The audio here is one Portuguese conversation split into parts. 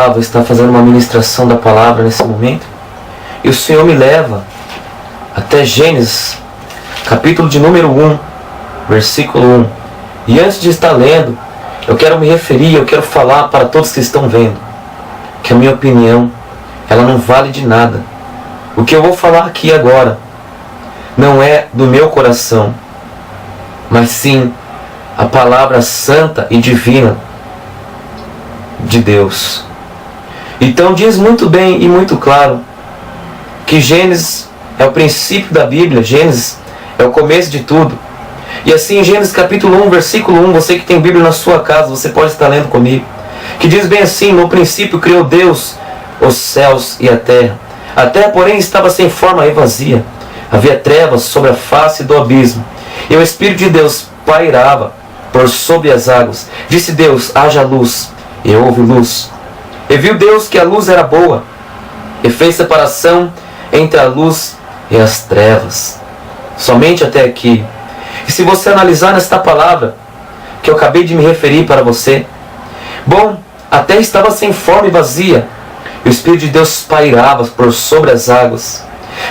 Gustavo está fazendo uma ministração da palavra nesse momento. E o Senhor me leva até Gênesis, capítulo de número 1, versículo 1. E antes de estar lendo, eu quero me referir, eu quero falar para todos que estão vendo, que a minha opinião, ela não vale de nada. O que eu vou falar aqui agora não é do meu coração, mas sim a palavra santa e divina de Deus. Então diz muito bem e muito claro que Gênesis é o princípio da Bíblia, Gênesis é o começo de tudo. E assim em Gênesis capítulo 1, versículo 1, você que tem Bíblia na sua casa, você pode estar lendo comigo, que diz bem assim: no princípio criou Deus os céus e a terra. A terra, porém, estava sem forma e vazia. Havia trevas sobre a face do abismo, e o Espírito de Deus pairava por sobre as águas. Disse Deus: haja luz, e houve luz. E viu Deus que a luz era boa, e fez separação entre a luz e as trevas. Somente até aqui. E se você analisar nesta palavra que eu acabei de me referir para você, bom, a terra estava sem forma e vazia, e o Espírito de Deus pairava por sobre as águas.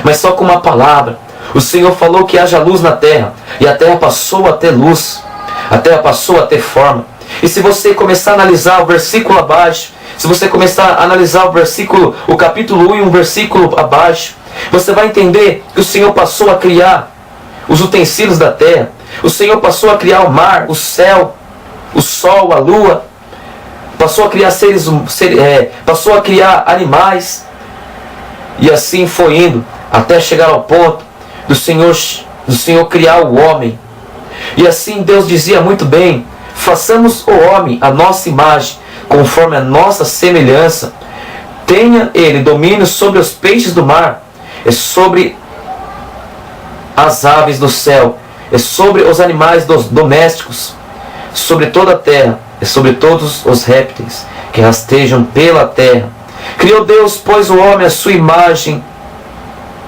Mas só com uma palavra, o Senhor falou que haja luz na terra, e a terra passou a ter luz, a terra passou a ter forma. E se você começar a analisar o versículo abaixo, se você começar a analisar o capítulo 1 e um versículo abaixo, você vai entender que o Senhor passou a criar os utensílios da terra. O Senhor passou a criar o mar, o céu, o sol, a lua. Passou a criar passou a criar animais. E assim foi indo até chegar ao ponto do Senhor criar o homem. E assim Deus dizia muito bem: façamos o homem a nossa imagem, conforme a nossa semelhança. Tenha ele domínio sobre os peixes do mar, e sobre as aves do céu, e sobre os animais domésticos, sobre toda a terra, e sobre todos os répteis que rastejam pela terra. Criou Deus, pois, o homem à sua imagem.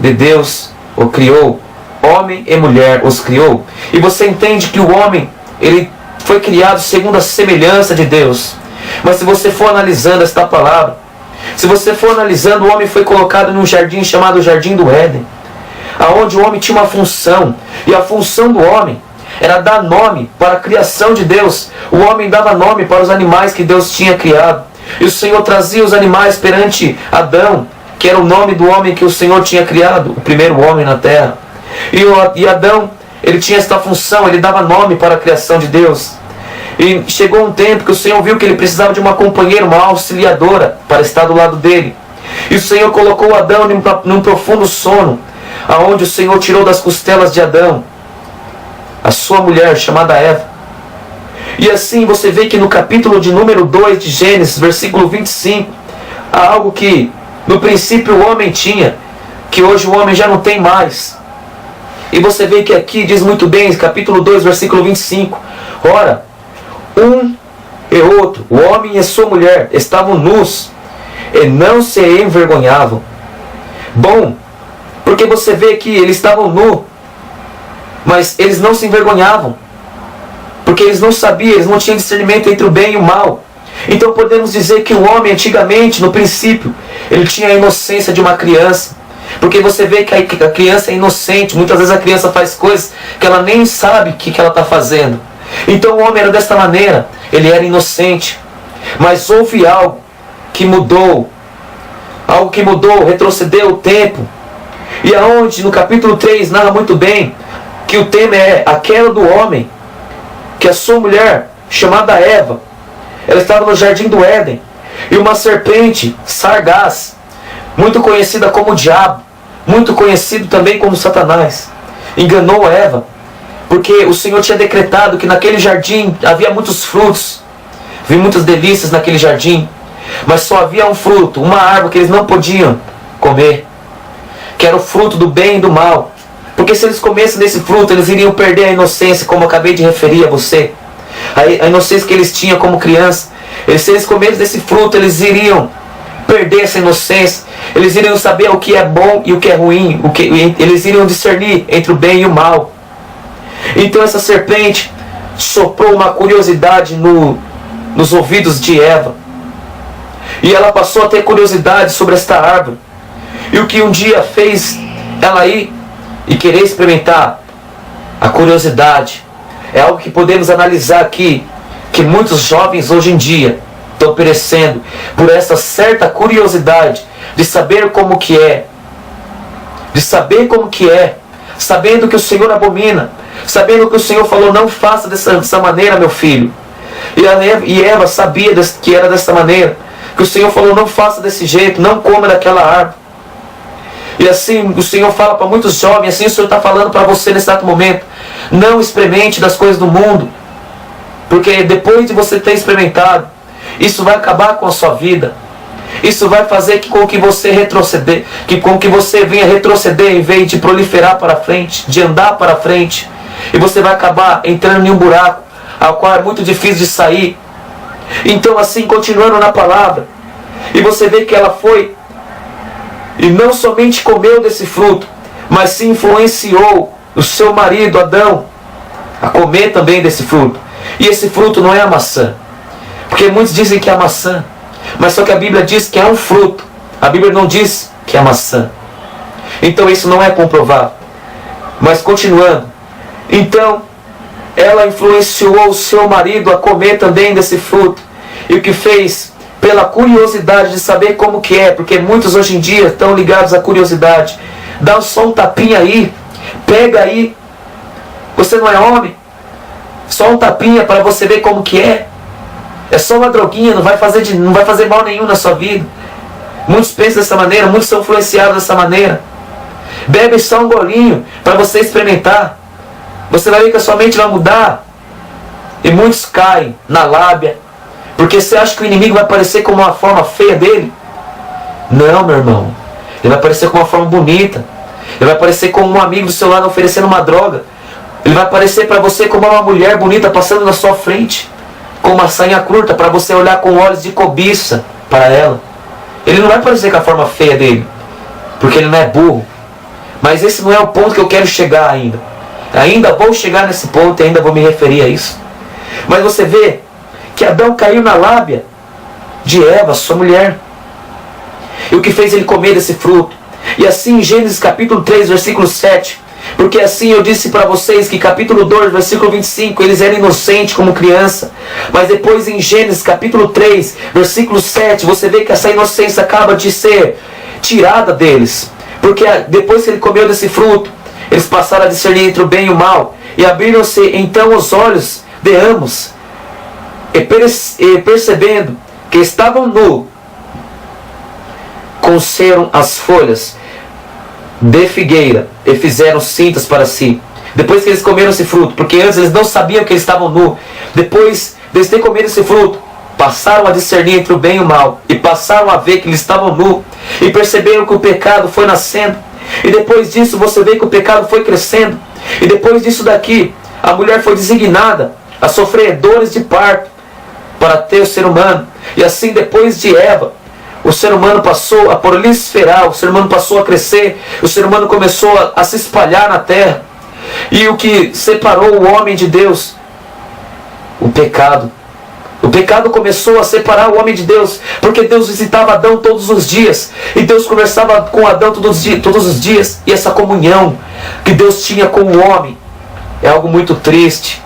De Deus o criou, homem e mulher os criou. E você entende que o homem, ele foi criado segundo a semelhança de Deus. Mas se você for analisando esta palavra, se você for analisando, o homem foi colocado num jardim chamado Jardim do Éden, aonde o homem tinha uma função, e a função do homem era dar nome para a criação de Deus. O homem dava nome para os animais que Deus tinha criado, e o Senhor trazia os animais perante Adão, que era o nome do homem que o Senhor tinha criado, o primeiro homem na terra. E Adão, ele tinha esta função, ele dava nome para a criação de Deus. E chegou um tempo que o Senhor viu que ele precisava de uma companheira, uma auxiliadora, para estar do lado dele. E o Senhor colocou Adão num profundo sono, aonde o Senhor tirou das costelas de Adão a sua mulher, chamada Eva. E assim você vê que no capítulo de número 2 de Gênesis, versículo 25, há algo que no princípio o homem tinha, que hoje o homem já não tem mais. E você vê que aqui diz muito bem, capítulo 2, versículo 25: ora, um e outro, o homem e a sua mulher, estavam nus e não se envergonhavam. Bom, porque você vê que eles estavam nus, mas eles não se envergonhavam, porque eles não sabiam, eles não tinham discernimento entre o bem e o mal. Então podemos dizer que o homem antigamente, no princípio, ele tinha a inocência de uma criança. Porque você vê que a criança é inocente. Muitas vezes a criança faz coisas que ela nem sabe o que ela está fazendo. Então o homem era desta maneira, ele era inocente. Mas houve algo que mudou, retrocedeu o tempo. E aonde no capítulo 3 narra muito bem que o tema é a queda do homem, que a sua mulher, chamada Eva, ela estava no jardim do Éden, e uma serpente sargaz, muito conhecida como o diabo, muito conhecido também como Satanás, enganou Eva, porque o Senhor tinha decretado que naquele jardim havia muitos frutos, havia muitas delícias naquele jardim, mas só havia um fruto, uma árvore que eles não podiam comer, que era o fruto do bem e do mal. Porque se eles comessem desse fruto, eles iriam perder a inocência, como eu acabei de referir a você. A inocência que eles tinham como criança. Se eles comessem desse fruto, eles iriam perder essa inocência. Eles iriam saber o que é bom e o que é ruim. Eles iriam discernir entre o bem e o mal. Então essa serpente soprou uma curiosidade nos ouvidos de Eva. E ela passou a ter curiosidade sobre esta árvore. E o que um dia fez ela ir e querer experimentar? A curiosidade. É algo que podemos analisar aqui, que muitos jovens hoje em dia estão perecendo por essa certa curiosidade de saber como que é. De saber como que é. Sabendo que o Senhor abomina. Sabendo que o Senhor falou, não faça dessa maneira, meu filho. E Eva sabia que era dessa maneira. Que o Senhor falou, não faça desse jeito, não coma daquela árvore. E assim o Senhor fala para muitos jovens, assim o Senhor está falando para você nesse exato momento. Não experimente das coisas do mundo. Porque depois de você ter experimentado, isso vai acabar com a sua vida. Isso vai fazer com que você retroceder, com que você venha retroceder em vez de proliferar para frente, de andar para frente. E você vai acabar entrando em um buraco, ao qual é muito difícil de sair. Então assim, continuando na palavra, e você vê que ela foi, e não somente comeu desse fruto, mas se influenciou o seu marido Adão a comer também desse fruto. E esse fruto não é a maçã, porque muitos dizem que é a maçã, mas só que a Bíblia diz que é um fruto. A Bíblia não diz que é a maçã. Então isso não é comprovado. Mas continuando, então ela influenciou o seu marido a comer também desse fruto. E o que fez? Pela curiosidade de saber como que é. Porque muitos hoje em dia estão ligados à curiosidade. Dá só um tapinha aí. Pega aí. Você não é homem? Só um tapinha para você ver como que é. É só uma droguinha, não vai fazer mal nenhum na sua vida. Muitos pensam dessa maneira, muitos são influenciados dessa maneira. Bebe só um golinho para você experimentar. Você vai ver que a sua mente vai mudar. E muitos caem na lábia. Porque você acha que o inimigo vai aparecer como uma forma feia dele? Não, meu irmão. Ele vai aparecer como uma forma bonita. Ele vai aparecer como um amigo do seu lado oferecendo uma droga. Ele vai aparecer para você como uma mulher bonita passando na sua frente, com uma sainha curta, para você olhar com olhos de cobiça para ela. Ele não vai aparecer com a forma feia dele, porque ele não é burro. Mas esse não é o ponto que eu quero chegar ainda. Ainda vou chegar nesse ponto e ainda vou me referir a isso. Mas você vê que Adão caiu na lábia de Eva, sua mulher. E o que fez ele comer desse fruto? E assim em Gênesis capítulo 3, versículo 7. Porque assim eu disse para vocês que capítulo 2, versículo 25, eles eram inocentes como criança. Mas depois em Gênesis capítulo 3, versículo 7, você vê que essa inocência acaba de ser tirada deles. Porque depois que ele comeu desse fruto, eles passaram a discernir entre o bem e o mal. E abriram-se então os olhos de ambos. E percebendo que estavam nus, coceram as folhas de figueira e fizeram cintas para si. Depois que eles comeram esse fruto, porque antes eles não sabiam que eles estavam nus. Depois de eles terem comido esse fruto, passaram a discernir entre o bem e o mal. E passaram a ver que eles estavam nus. E perceberam que o pecado foi nascendo. E depois disso você vê que o pecado foi crescendo. E depois disso daqui, a mulher foi designada a sofrer dores de parto para ter o ser humano. E assim depois de Eva, o ser humano passou a proliferar, o ser humano passou a crescer, o ser humano começou a se espalhar na terra. E o que separou o homem de Deus? O pecado. O pecado começou a separar o homem de Deus, porque Deus visitava Adão todos os dias, e Deus conversava com Adão todos os dias, e essa comunhão que Deus tinha com o homem é algo muito triste.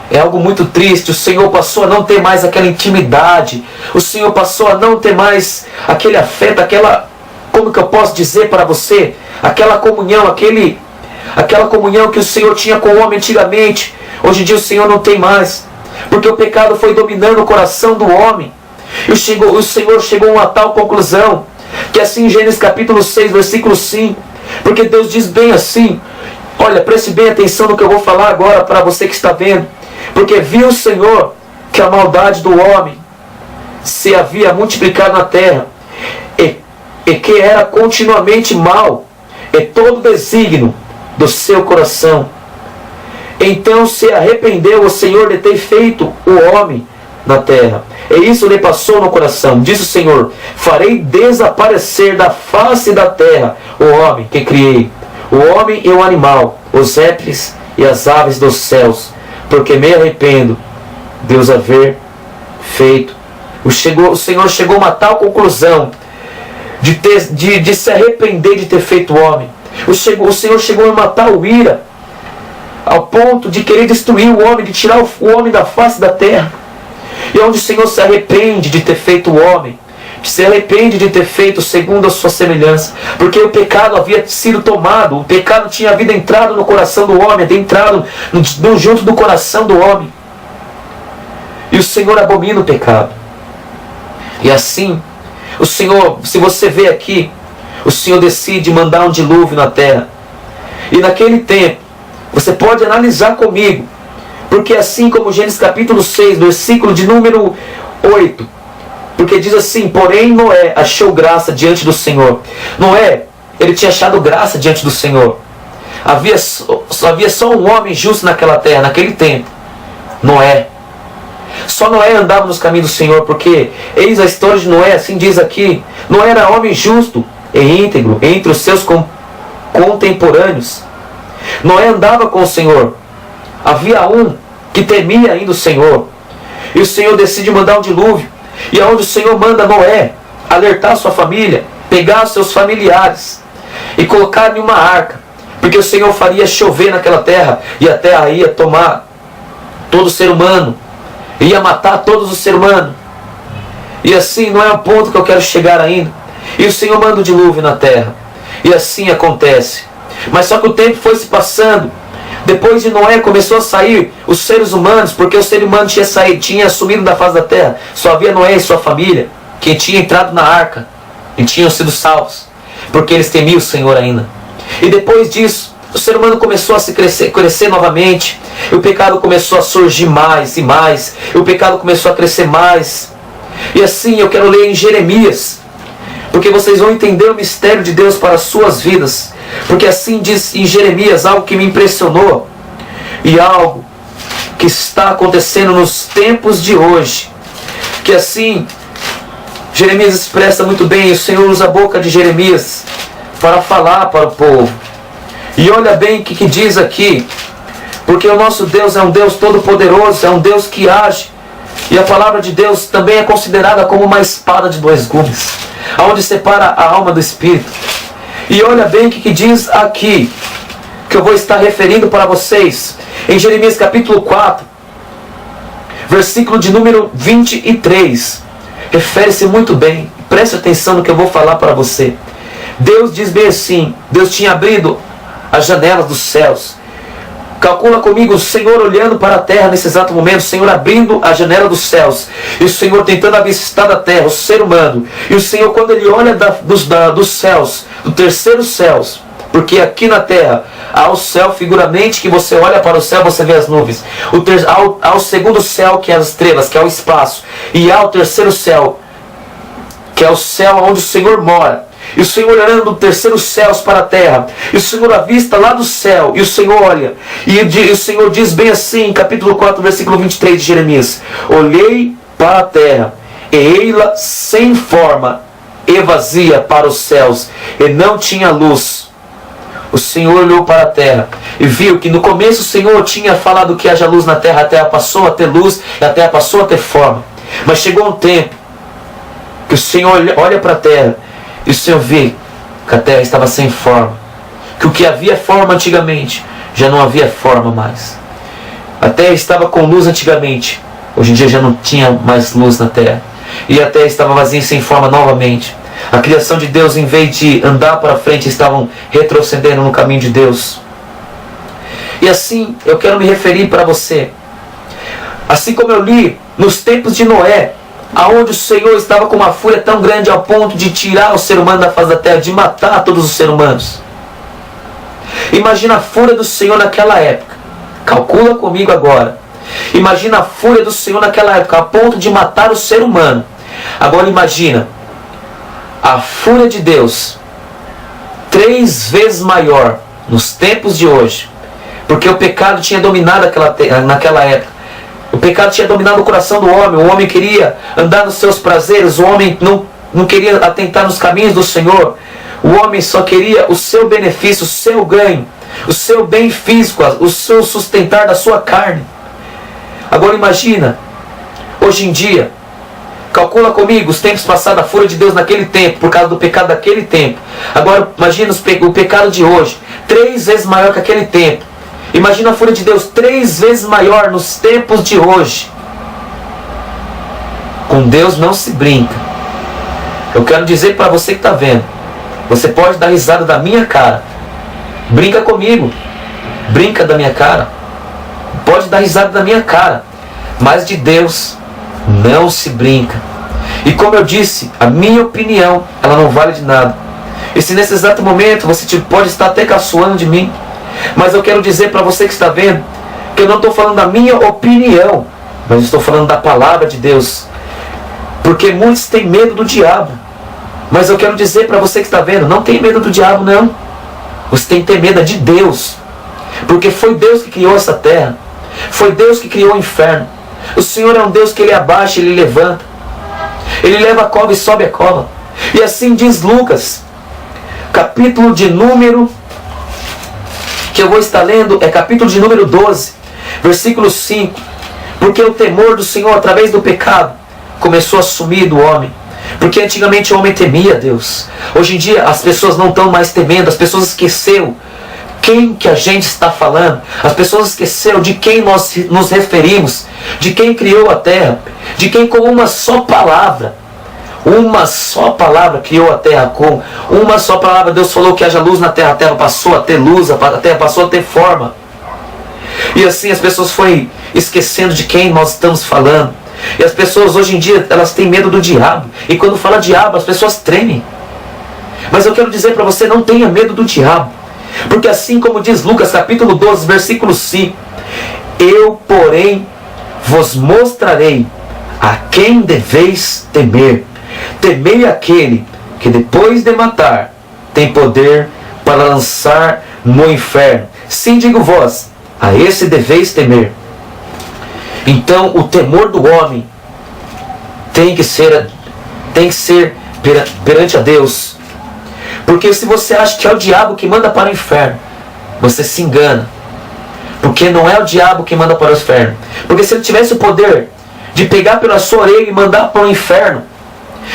É algo muito triste. O Senhor passou a não ter mais aquela intimidade. O Senhor passou a não ter mais aquele afeto, aquela, como que eu posso dizer para você? Aquela comunhão, aquela comunhão que o Senhor tinha com o homem antigamente. Hoje em dia o Senhor não tem mais. Porque o pecado foi dominando o coração do homem. E o Senhor chegou a uma tal conclusão, que assim em Gênesis capítulo 6, versículo 5. Porque Deus diz bem assim. Olha, preste bem atenção no que eu vou falar agora para você que está vendo. Porque viu o Senhor que a maldade do homem se havia multiplicado na terra, e que era continuamente mal, e todo desígnio do seu coração. Então se arrependeu o Senhor de ter feito o homem na terra, e isso lhe passou no coração. Diz o Senhor: farei desaparecer da face da terra o homem que criei, o homem e o animal, os répteis e as aves dos céus, porque me arrependo Deus haver feito O Senhor chegou a uma tal conclusão de se arrepender de ter feito o homem. O Senhor chegou a uma tal ira, ao ponto de querer destruir o homem, de tirar o homem da face da terra. E onde o Senhor se arrepende de ter feito o homem, se arrepende de ter feito segundo a sua semelhança, porque o pecado havia sido tomado, o pecado tinha havido entrado no coração do homem, havia entrado junto do coração do homem. E o Senhor abomina o pecado. E assim, o Senhor, se você vê aqui, o Senhor decide mandar um dilúvio na terra. E naquele tempo, você pode analisar comigo, porque assim como Gênesis capítulo 6, versículo de número 8, porque diz assim: porém Noé achou graça diante do Senhor. Noé, ele tinha achado graça diante do Senhor. Havia só um homem justo naquela terra, naquele tempo, Noé. Só Noé andava nos caminhos do Senhor, porque eis a história de Noé, assim diz aqui: Noé era homem justo e íntegro entre os seus contemporâneos. Noé andava com o Senhor. Havia um que temia ainda o Senhor. E o Senhor decide mandar um dilúvio. E aonde o Senhor manda Noé alertar sua família, pegar os seus familiares e colocar em uma arca, porque o Senhor faria chover naquela terra, e a terra ia tomar todo ser humano, ia matar todos os seres humanos. E assim, não é o ponto que eu quero chegar ainda. E o Senhor manda o dilúvio na terra, e assim acontece. Mas só que o tempo foi se passando. Depois de Noé começou a sair os seres humanos, porque o ser humano tinha sumido da face da terra. Só havia Noé e sua família que tinham entrado na arca e tinham sido salvos, porque eles temiam o Senhor ainda. E depois disso, o ser humano começou a se crescer novamente. E o pecado começou a surgir mais e mais. E o pecado começou a crescer mais. E assim eu quero ler em Jeremias, porque vocês vão entender o mistério de Deus para as suas vidas. Porque assim diz em Jeremias algo que me impressionou, e algo que está acontecendo nos tempos de hoje. Que assim, Jeremias expressa muito bem, o Senhor usa a boca de Jeremias para falar para o povo. E olha bem o que diz aqui, porque o nosso Deus é um Deus todo-poderoso, é um Deus que age. E a palavra de Deus também é considerada como uma espada de dois gumes, aonde separa a alma do espírito. E olha bem o que diz aqui, que eu vou estar referindo para vocês, em Jeremias capítulo 4, versículo de número 23. Refere-se muito bem, preste atenção no que eu vou falar para você. Deus diz bem assim: Deus tinha abrido as janelas dos céus. Calcula comigo, o Senhor olhando para a terra nesse exato momento, o Senhor abrindo a janela dos céus, e o Senhor tentando avistar da terra o ser humano. E o Senhor, quando Ele olha dos céus, do terceiro céu, porque aqui na terra há o céu figuramente, que você olha para o céu, você vê as nuvens. Há o segundo céu, que é as estrelas, que é o espaço. E há o terceiro céu, que é o céu onde o Senhor mora. E o Senhor olhando do terceiro céu para a terra, e o Senhor avista lá do céu, e o Senhor olha, e o Senhor diz bem assim, capítulo 4, versículo 23 de Jeremias: olhei para a terra, e ei-la sem forma e vazia para os céus, e não tinha luz. O Senhor olhou para a terra e viu que no começo o Senhor tinha falado que haja luz na terra, a terra passou a ter luz, e a terra passou a ter forma. Mas chegou um tempo que o Senhor olha para a terra, e o Senhor vê que a terra estava sem forma, que o que havia forma antigamente, já não havia forma mais. A terra estava com luz antigamente, hoje em dia já não tinha mais luz na terra. E a terra estava vazia e sem forma novamente. A criação de Deus, em vez de andar para frente, estavam retrocedendo no caminho de Deus. E assim, eu quero me referir para você. Assim como eu li nos tempos de Noé, aonde o Senhor estava com uma fúria tão grande ao ponto de tirar o ser humano da face da terra, de matar todos os seres humanos. Imagina a fúria do Senhor naquela época. Calcula comigo agora. Imagina a fúria do Senhor naquela época, a ponto de matar o ser humano. Agora imagina a fúria de Deus 3 vezes maior nos tempos de hoje, porque o pecado tinha dominado naquela época. O pecado tinha dominado o coração do homem. O homem queria andar nos seus prazeres. O homem não queria atentar nos caminhos do Senhor. O homem só queria o seu benefício, o seu ganho, o seu bem físico, o seu sustentar da sua carne. Agora imagina, hoje em dia, Calcula comigo os tempos passados, a fúria de Deus naquele tempo, por causa do pecado daquele tempo. Agora imagina o pecado de hoje, 3 vezes maior que aquele tempo. Imagina a fúria de Deus 3 vezes maior nos tempos de hoje. Com Deus não se brinca. Eu quero dizer para você que está vendo, você pode dar risada da minha cara. Brinca comigo. Brinca da minha cara. Pode dar risada da minha cara. Mas de Deus não se brinca. E como eu disse, a minha opinião, ela não vale de nada. E se nesse exato momento você pode estar até caçoando de mim, mas eu quero dizer para você que está vendo, que eu não estou falando da minha opinião, mas estou falando da palavra de Deus. Porque muitos têm medo do diabo. Mas eu quero dizer para você que está vendo, não tem medo do diabo não. Você tem que ter medo de Deus. Porque foi Deus que criou essa terra. Foi Deus que criou o inferno. O Senhor é um Deus que Ele abaixa, Ele levanta. Ele leva a cova e sobe a cova. E assim diz Lucas, capítulo de número, que eu vou estar lendo, é capítulo de número 12, versículo 5. Porque o temor do Senhor através do pecado começou a sumir do homem. Porque antigamente o homem temia Deus. Hoje em dia as pessoas não estão mais temendo. As pessoas esqueceram quem que a gente está falando. As pessoas esqueceram de quem nós nos referimos. De quem criou a terra. De quem com uma só palavra criou a terra. Com uma só palavra Deus falou que haja luz na terra. A terra passou a ter luz. A terra passou a ter forma. E assim as pessoas foram esquecendo de quem nós estamos falando. E as pessoas hoje em dia, elas têm medo do diabo. E quando fala diabo, as pessoas tremem. Mas eu quero dizer para você, não tenha medo do diabo. Porque assim como diz Lucas capítulo 12, versículo 5. Eu, porém, vos mostrarei a quem deveis temer. Temei aquele que depois de matar, tem poder para lançar no inferno. Sim, digo vós, a esse deveis temer. Então o temor do homem tem que ser perante a Deus. Porque se você acha que é o diabo que manda para o inferno, você se engana. Porque não é o diabo que manda para o inferno. Porque se ele tivesse o poder de pegar pela sua orelha e mandar para o inferno,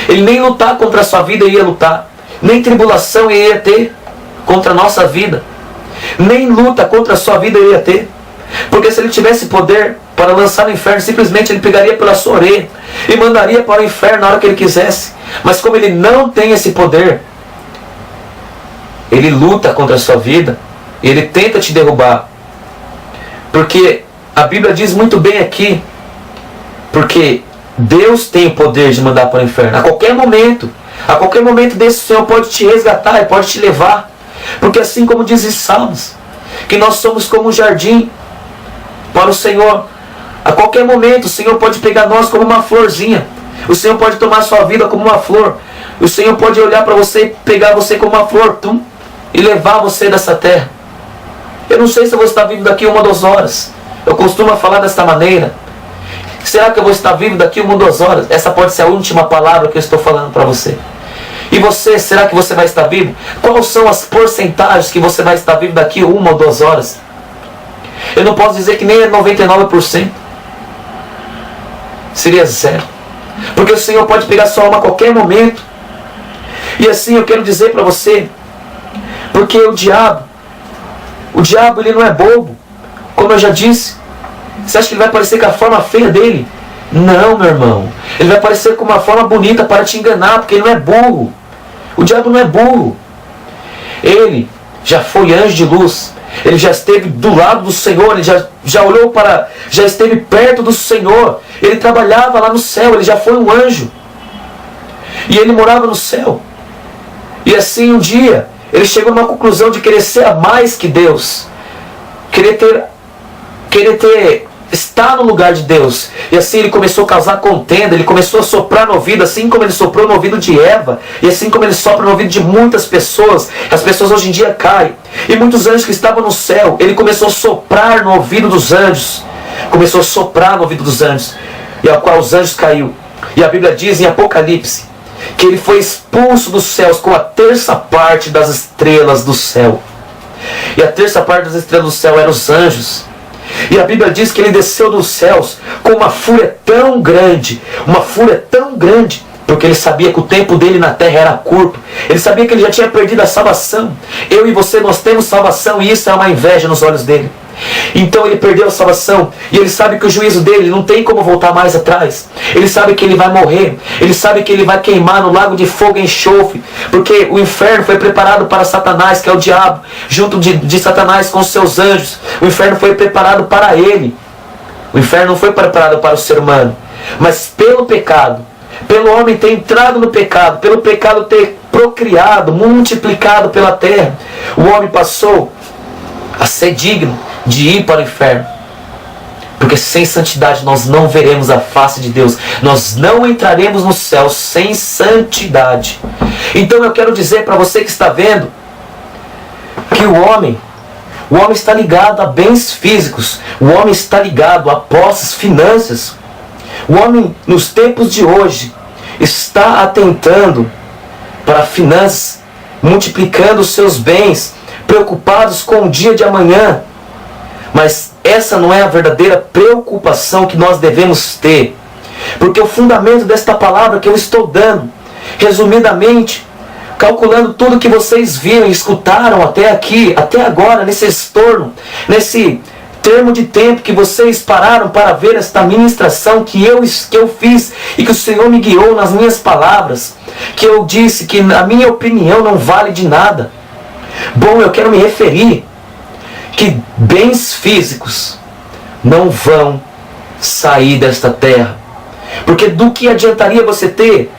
ele nem lutar contra a sua vida ia lutar. Nem tribulação ia ter contra a nossa vida. Nem luta contra a sua vida ia ter. Porque se ele tivesse poder para lançar no inferno, simplesmente ele pegaria pela sua orelha e mandaria para o inferno na hora que ele quisesse. Mas como ele não tem esse poder, ele luta contra a sua vida e ele tenta te derrubar. Porque a Bíblia diz muito bem aqui, porque Deus tem o poder de mandar para o inferno. A qualquer momento desse, o Senhor pode te resgatar e pode te levar. Porque assim como diz em Salmos, que nós somos como um jardim para o Senhor. A qualquer momento o Senhor pode pegar nós como uma florzinha. O Senhor pode tomar a sua vida como uma flor. O Senhor pode olhar para você e pegar você como uma flor e levar você dessa terra. Eu não sei se eu vou estar vivo daqui 1 ou 2 horas. Eu costumo falar desta maneira. Será que eu vou estar vivo daqui 1 ou 2 horas? Essa pode ser a última palavra que eu estou falando para você. E você, será que você vai estar vivo? Quais são as porcentagens que você vai estar vivo daqui 1 ou 2 horas? Eu não posso dizer que nem é 99%. Seria 0. Porque o Senhor pode pegar sua alma a qualquer momento. E assim eu quero dizer para você, porque o diabo ele não é bobo. Como eu já disse, você acha que ele vai aparecer com a forma feia dele? Não, meu irmão. Ele vai aparecer com uma forma bonita para te enganar, porque ele não é burro. O diabo não é burro. Ele já foi anjo de luz. Ele já esteve do lado do Senhor. Ele já olhou para... Já esteve perto do Senhor. Ele trabalhava lá no céu. Ele já foi um anjo. E ele morava no céu. E assim um dia ele chegou numa conclusão de querer ser a mais que Deus. Estar no lugar de Deus. E assim ele começou a causar contenda. Ele começou a soprar no ouvido, assim como ele soprou no ouvido de Eva. E assim como ele sopra no ouvido de muitas pessoas. As pessoas hoje em dia caem. E muitos anjos que estavam no céu, ele começou a soprar no ouvido dos anjos. Começou a soprar no ouvido dos anjos. E ao qual os anjos caiu. E a Bíblia diz em Apocalipse que ele foi expulso dos céus com a 1/3 das estrelas do céu. E a 1/3 das estrelas do céu eram os anjos. E a Bíblia diz que ele desceu dos céus com uma fúria tão grande, porque ele sabia que o tempo dele na terra era curto. Ele sabia que ele já tinha perdido a salvação. Eu e você, nós temos salvação, e isso é uma inveja nos olhos dele. Então ele perdeu a salvação, e ele sabe que o juízo dele não tem como voltar mais atrás. Ele sabe que ele vai morrer, ele sabe que ele vai queimar no lago de fogo e enxofre, porque o inferno foi preparado para Satanás, que é o diabo, junto de Satanás com os seus anjos. O inferno foi preparado para ele. O inferno não foi preparado para o ser humano, mas pelo pecado, pelo homem ter entrado no pecado, pelo pecado ter procriado, multiplicado pela terra, o homem passou a ser digno de ir para o inferno. Porque sem santidade nós não veremos a face de Deus. Nós não entraremos no céu sem santidade. Então eu quero dizer para você que está vendo que o homem está ligado a bens físicos. O homem está ligado a posses, finanças. O homem nos tempos de hoje está atentando para finanças, multiplicando os seus bens, preocupados com o dia de amanhã. Mas essa não é a verdadeira preocupação que nós devemos ter. Porque o fundamento desta palavra que eu estou dando, resumidamente, calculando tudo que vocês viram e escutaram até aqui, até agora, nesse estorno, nesse termo de tempo que vocês pararam para ver esta ministração que eu fiz e que o Senhor me guiou nas minhas palavras, que eu disse que a minha opinião não vale de nada. Bom, eu quero me referir que bens físicos não vão sair desta terra. Porque do que adiantaria você ter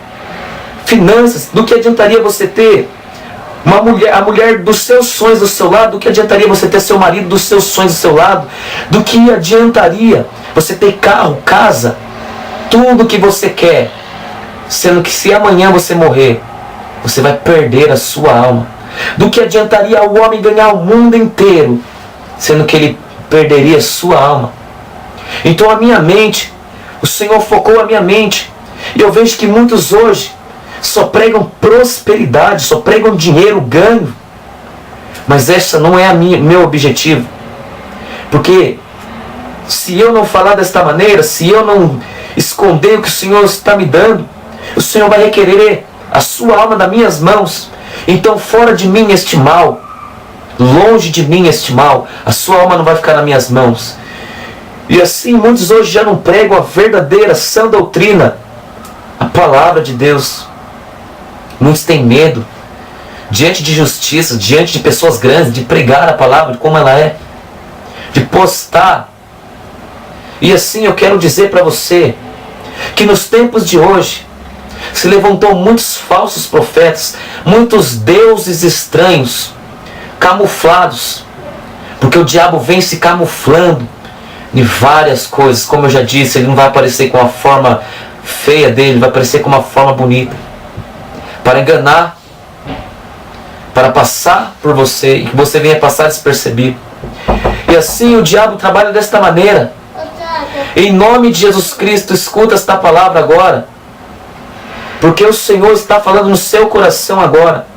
finanças, do que adiantaria você ter a mulher dos seus sonhos do seu lado, do que adiantaria você ter seu marido dos seus sonhos do seu lado, do que adiantaria você ter carro, casa, tudo que você quer, sendo que se amanhã você morrer, você vai perder a sua alma. Do que adiantaria o homem ganhar o mundo inteiro, sendo que ele perderia a sua alma. Então a minha mente, o Senhor focou a minha mente, e eu vejo que muitos hoje só pregam prosperidade, só pregam dinheiro, ganho. Mas essa não é meu objetivo. Porque se eu não falar desta maneira, se eu não esconder o que o Senhor está me dando, o Senhor vai requerer a sua alma das minhas mãos. Então fora de mim este mal, longe de mim este mal, a sua alma não vai ficar nas minhas mãos. E assim muitos hoje já não pregam a verdadeira sã doutrina, a palavra de Deus. Muitos têm medo, diante de justiça, diante de pessoas grandes, de pregar a palavra como ela é, de postar. E assim eu quero dizer para você, que nos tempos de hoje, se levantou muitos falsos profetas, muitos deuses estranhos, camuflados, porque o diabo vem se camuflando em várias coisas. Como eu já disse, ele não vai aparecer com a forma feia dele, ele vai aparecer com uma forma bonita, para enganar, para passar por você, e que você venha passar despercebido. E assim o diabo trabalha desta maneira. Em nome de Jesus Cristo, escuta esta palavra agora, porque o Senhor está falando no seu coração agora.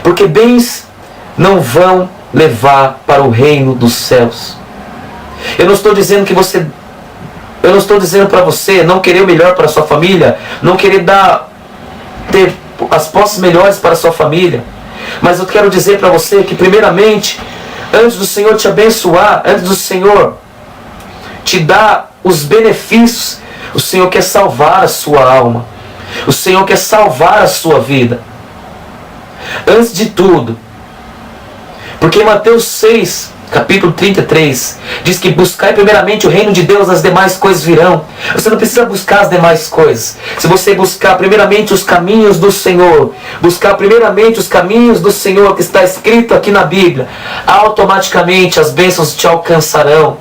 Porque bens não vão levar para o reino dos céus. Eu não estou dizendo para você não querer o melhor para a sua família, não querer ter as posses melhores para a sua família. Mas eu quero dizer para você que primeiramente, antes do Senhor te abençoar, antes do Senhor te dar os benefícios, o Senhor quer salvar a sua alma. O Senhor quer salvar a sua vida. Antes de tudo. Porque em Mateus 6, capítulo 33, diz que buscai primeiramente o reino de Deus, as demais coisas virão. Você não precisa buscar as demais coisas. Se você buscar primeiramente os caminhos do Senhor, buscar primeiramente os caminhos do Senhor que está escrito aqui na Bíblia, automaticamente as bênçãos te alcançarão.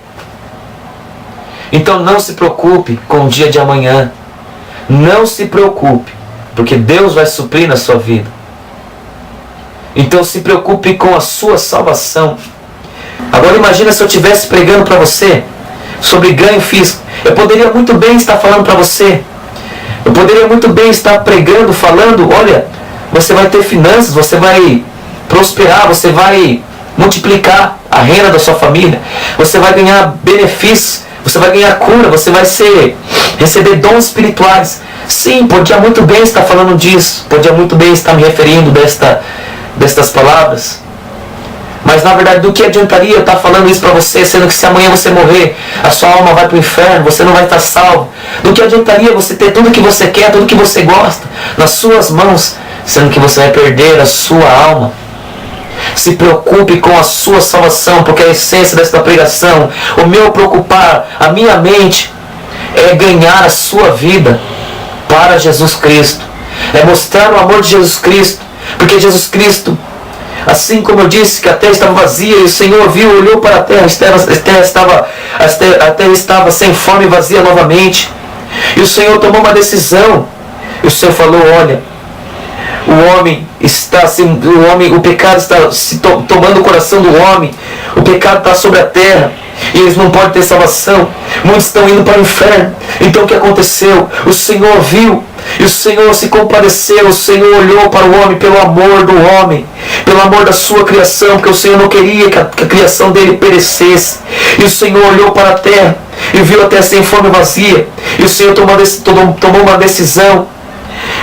Então não se preocupe com o dia de amanhã. Não se preocupe, porque Deus vai suprir na sua vida. Então se preocupe com a sua salvação. Agora imagina se eu estivesse pregando para você sobre ganho físico. Eu poderia muito bem estar falando para você. Eu poderia muito bem estar pregando, falando, olha, você vai ter finanças, você vai prosperar, você vai multiplicar a renda da sua família, você vai ganhar benefícios, você vai ganhar cura, você vai receber dons espirituais. Sim, podia muito bem estar falando disso, podia muito bem estar me referindo destas palavras. Mas na verdade, do que adiantaria eu estar falando isso para você, sendo que se amanhã você morrer, a sua alma vai para o inferno, você não vai estar salvo? Do que adiantaria você ter tudo que você quer, tudo que você gosta nas suas mãos, sendo que você vai perder a sua alma? Se preocupe com a sua salvação, porque a essência desta pregação, o meu preocupar, a minha mente, é ganhar a sua vida para Jesus Cristo. É mostrar o amor de Jesus Cristo, porque Jesus Cristo, assim como eu disse que a terra estava vazia e o Senhor viu, olhou para a terra estava sem fome e vazia novamente. E o Senhor tomou uma decisão. E o Senhor falou: olha, o pecado está tomando o coração do homem. O pecado está sobre a terra. E eles não podem ter salvação. Muitos estão indo para o inferno. Então o que aconteceu? O Senhor viu. E o Senhor se compadeceu. O Senhor olhou para o homem pelo amor do homem, pelo amor da sua criação, porque o Senhor não queria que a criação dele perecesse. E o Senhor olhou para a terra e viu a terra sem fome e vazia. E o Senhor tomou uma decisão.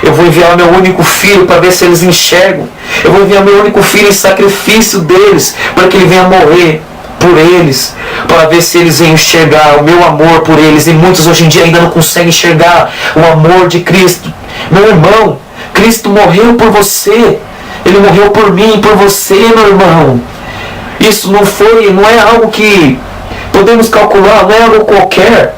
Eu vou enviar meu único filho para ver se eles enxergam. Eu vou enviar meu único filho em sacrifício deles, para que ele venha morrer por eles, para ver se eles vêm enxergar o meu amor por eles. E muitos hoje em dia ainda não conseguem enxergar o amor de Cristo. Meu irmão, Cristo morreu por você. Ele morreu por mim, por você, meu irmão. Isso não é algo que podemos calcular, não é algo qualquer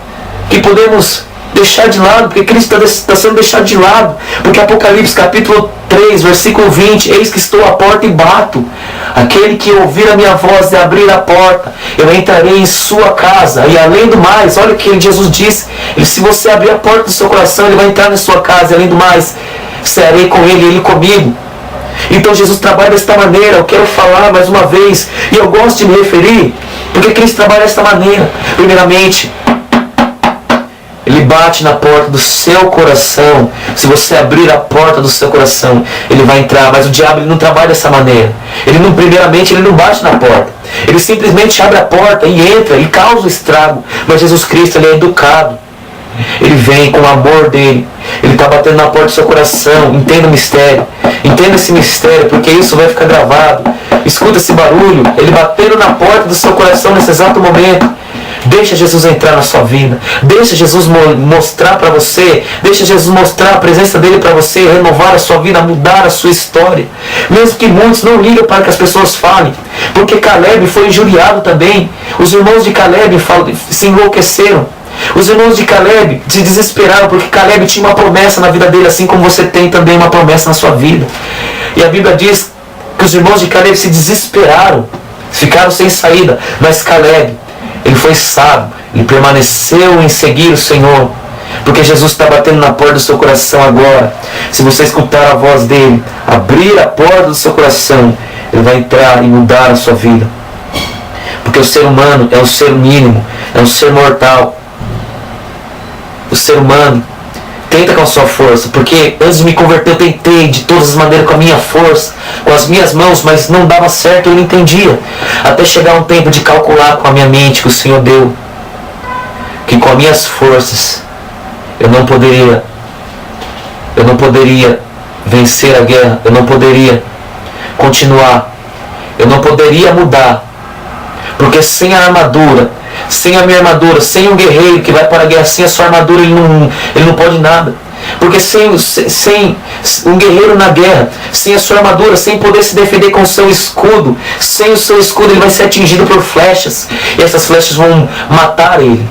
que podemos deixar de lado, porque Cristo está sendo deixado de lado. Porque Apocalipse capítulo 3, versículo 20: eis que estou à porta e bato. Aquele que ouvir a minha voz e abrir a porta, eu entrarei em sua casa. E além do mais, olha o que Jesus disse: se você abrir a porta do seu coração, ele vai entrar na sua casa. E além do mais, serei com ele e ele comigo. Então Jesus trabalha desta maneira. Eu quero falar mais uma vez, e eu gosto de me referir, porque Cristo trabalha desta maneira. Primeiramente, Ele bate na porta do seu coração. Se você abrir a porta do seu coração, Ele vai entrar. Mas o diabo, ele não trabalha dessa maneira. Primeiramente, ele não bate na porta. Ele simplesmente abre a porta e entra e causa o estrago. Mas Jesus Cristo, ele é educado. Ele vem com o amor dele. Ele está batendo na porta do seu coração. Entenda o mistério. Entenda esse mistério, porque isso vai ficar gravado. Escuta esse barulho. Ele batendo na porta do seu coração nesse exato momento. Deixa Jesus entrar na sua vida. Deixa Jesus mostrar para você. Deixa Jesus mostrar a presença dele para você, renovar a sua vida, mudar a sua história. Mesmo que muitos não ligam para que as pessoas falem, porque Caleb foi injuriado também. Os irmãos de Caleb se enlouqueceram. Os irmãos de Caleb se desesperaram, porque Caleb tinha uma promessa na vida dele, assim como você tem também uma promessa na sua vida. E a Bíblia diz que os irmãos de Caleb se desesperaram, ficaram sem saída. Mas Caleb, ele foi sábio, ele permaneceu em seguir o Senhor, porque Jesus está batendo na porta do seu coração agora. Se você escutar a voz dele, abrir a porta do seu coração, ele vai entrar e mudar a sua vida. Porque o ser humano é um ser mínimo, é um ser mortal. O ser humano tenta com a sua força, porque antes de me converter eu tentei de todas as maneiras com a minha força, com as minhas mãos, mas não dava certo, eu não entendia. Até chegar um tempo de calcular com a minha mente que o Senhor deu, que com as minhas forças eu não poderia vencer a guerra, eu não poderia continuar, eu não poderia mudar, porque sem a armadura, sem a minha armadura, sem um guerreiro que vai para a guerra, sem a sua armadura, ele não pode nada. Porque sem um guerreiro na guerra, sem a sua armadura, sem poder se defender com o seu escudo, sem o seu escudo ele vai ser atingido por flechas, e essas flechas vão matar ele.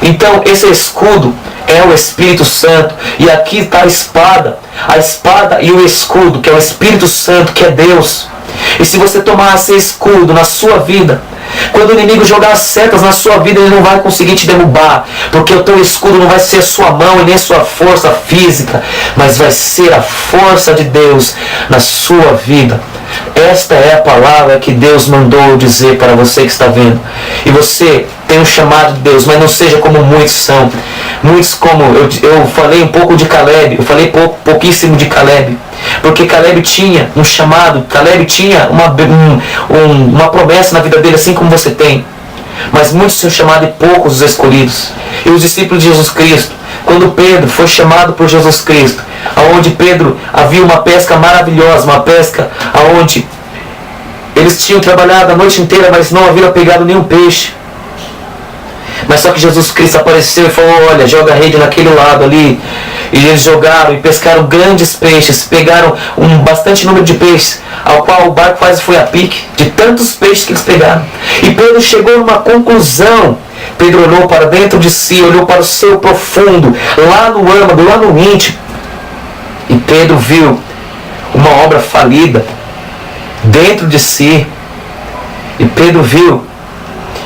Então esse escudo é o Espírito Santo, e aqui está a espada e o escudo, que é o Espírito Santo, que é Deus. E se você tomar esse escudo na sua vida, quando o inimigo jogar setas na sua vida, ele não vai conseguir te derrubar, porque o teu escudo não vai ser a sua mão e nem a sua força física, mas vai ser a força de Deus na sua vida. Esta é a palavra que Deus mandou dizer para você que está vendo. E você tem um chamado de Deus, mas não seja como muitos são. Muitos como, eu falei um pouco de Caleb, eu falei pouquíssimo de Caleb. Porque Caleb tinha um chamado, Caleb tinha uma promessa na vida dele, assim como você tem. Mas muitos são chamados e poucos os escolhidos. E os discípulos de Jesus Cristo, quando Pedro foi chamado por Jesus Cristo, aonde Pedro havia uma pesca maravilhosa, uma pesca aonde eles tinham trabalhado a noite inteira, mas não haviam pegado nenhum peixe. Mas só que Jesus Cristo apareceu e falou: olha, joga a rede naquele lado ali. E eles jogaram e pescaram grandes peixes, pegaram bastante número de peixes, ao qual o barco quase foi a pique, de tantos peixes que eles pegaram. E Pedro chegou numa conclusão. Pedro olhou para dentro de si, olhou para o seu profundo, lá no âmago, lá no íntimo. E Pedro viu uma obra falida dentro de si. E Pedro viu,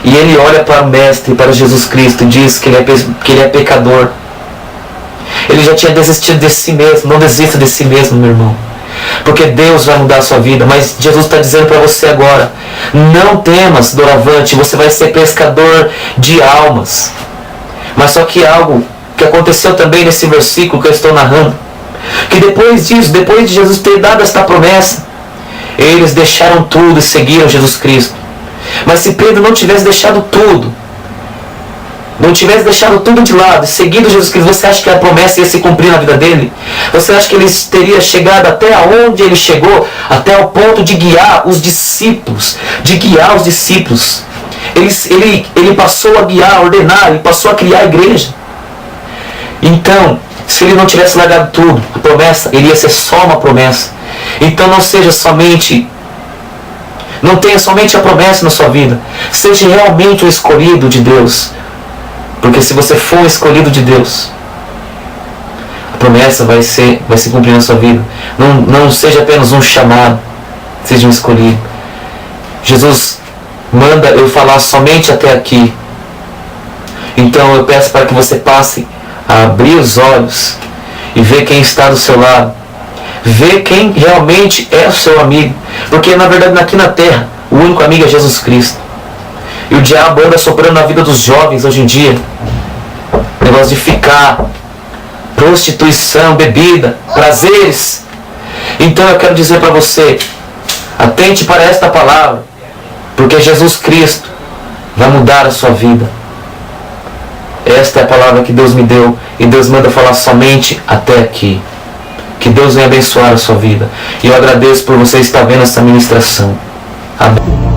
e ele olha para o Mestre, para Jesus Cristo, e diz que ele é pecador. Ele já tinha desistido de si mesmo. Não desista de si mesmo, meu irmão, porque Deus vai mudar a sua vida. Mas Jesus está dizendo para você agora: não temas, doravante, você vai ser pescador de almas. Mas só que algo que aconteceu também nesse versículo que eu estou narrando, que depois disso, depois de Jesus ter dado esta promessa, eles deixaram tudo e seguiram Jesus Cristo. Mas se Pedro não tivesse deixado tudo, não tivesse deixado tudo de lado e seguido Jesus Cristo, você acha que a promessa ia se cumprir na vida dele? Você acha que ele teria chegado até onde ele chegou? Até o ponto de guiar os discípulos. Ele passou a guiar, a ordenar, ele passou a criar a igreja. Então, se ele não tivesse largado tudo, a promessa iria ser só uma promessa. Então não tenha somente a promessa na sua vida. Seja realmente o escolhido de Deus. Porque se você for um escolhido de Deus, a promessa vai se cumprir na sua vida. Não seja apenas um chamado, seja um escolhido. Jesus manda eu falar somente até aqui. Então eu peço para que você passe a abrir os olhos e ver quem está do seu lado. Ver quem realmente é o seu amigo. Porque na verdade aqui na terra, o único amigo é Jesus Cristo. E o diabo anda soprando na vida dos jovens hoje em dia. Negócio de ficar, prostituição, bebida, prazeres. Então eu quero dizer para você: atente para esta palavra, porque Jesus Cristo vai mudar a sua vida. Esta é a palavra que Deus me deu, e Deus manda falar somente até aqui. Que Deus venha abençoar a sua vida. E eu agradeço por você estar vendo essa ministração. Amém.